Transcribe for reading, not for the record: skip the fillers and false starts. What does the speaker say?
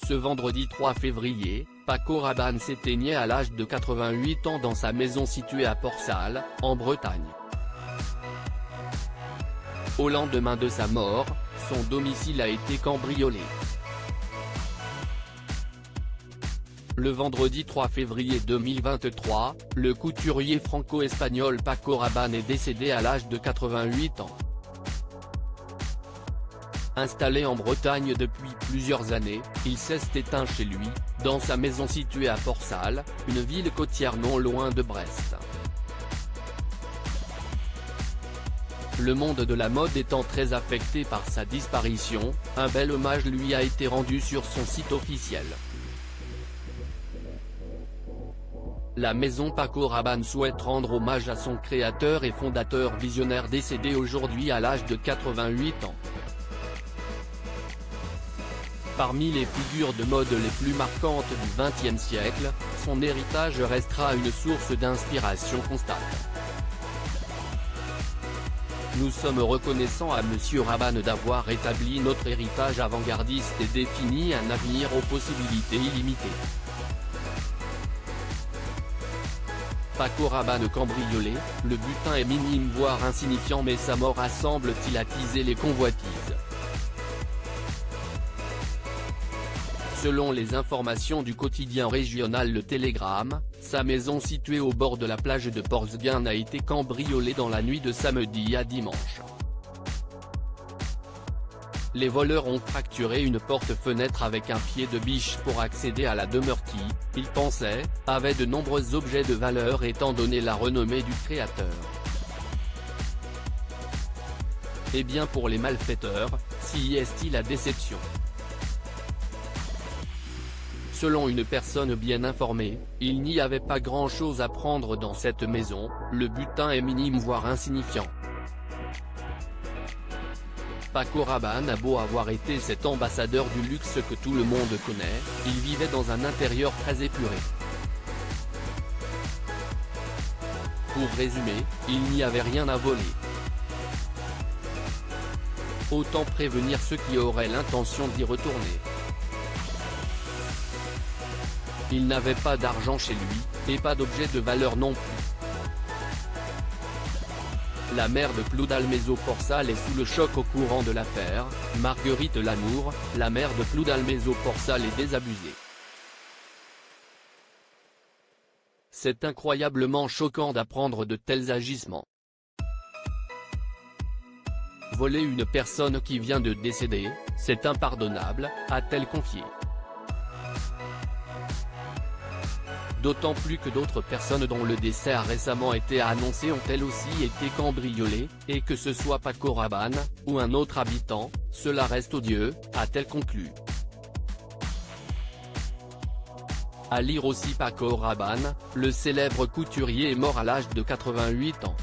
Ce vendredi 3 février, Paco Rabanne s'éteignait à l'âge de 88 ans dans sa maison située à Port-Salle, en Bretagne. Au lendemain de sa mort, son domicile a été cambriolé. Le vendredi 3 février 2023, le couturier franco-espagnol Paco Rabanne est décédé à l'âge de 88 ans. Installé en Bretagne depuis plusieurs années, il s'est éteint chez lui, dans sa maison située à Port-Salle, une ville côtière non loin de Brest. Le monde de la mode étant très affecté par sa disparition, un bel hommage lui a été rendu sur son site officiel. La maison Paco Rabanne souhaite rendre hommage à son créateur et fondateur visionnaire décédé aujourd'hui à l'âge de 88 ans. Parmi les figures de mode les plus marquantes du XXe siècle, son héritage restera une source d'inspiration constante. Nous sommes reconnaissants à Monsieur Rabanne d'avoir établi notre héritage avant-gardiste et défini un avenir aux possibilités illimitées. Paco Rabanne cambriolé, le butin est minime voire insignifiant mais sa mort semble-t-il attiser les convoitises. Selon les informations du quotidien régional Le Télégramme, sa maison située au bord de la plage de Portsaguin a été cambriolée dans la nuit de samedi à dimanche. Les voleurs ont fracturé une porte-fenêtre avec un pied de biche pour accéder à la demeure qui, ils pensaient, avait de nombreux objets de valeur étant donné la renommée du créateur. Eh bien pour les malfaiteurs, si est-il la déception. Selon une personne bien informée, il n'y avait pas grand-chose à prendre dans cette maison, le butin est minime voire insignifiant. Paco Rabanne a beau avoir été cet ambassadeur du luxe que tout le monde connaît, il vivait dans un intérieur très épuré. Pour résumer, il n'y avait rien à voler. Autant prévenir ceux qui auraient l'intention d'y retourner. Il n'avait pas d'argent chez lui, et pas d'objet de valeur non plus. La maire de Ploudalmézeau-Port-Salle est sous le choc au courant de l'affaire. Marguerite Lamour, la maire de Ploudalmézeau-Port-Salle est désabusée. C'est incroyablement choquant d'apprendre de tels agissements. Voler une personne qui vient de décéder, c'est impardonnable, a-t-elle confié. D'autant plus que d'autres personnes dont le décès a récemment été annoncé ont elles aussi été cambriolées, et que ce soit Paco Rabanne, ou un autre habitant, cela reste odieux, a-t-elle conclu. À lire aussi Paco Rabanne, le célèbre couturier est mort à l'âge de 88 ans.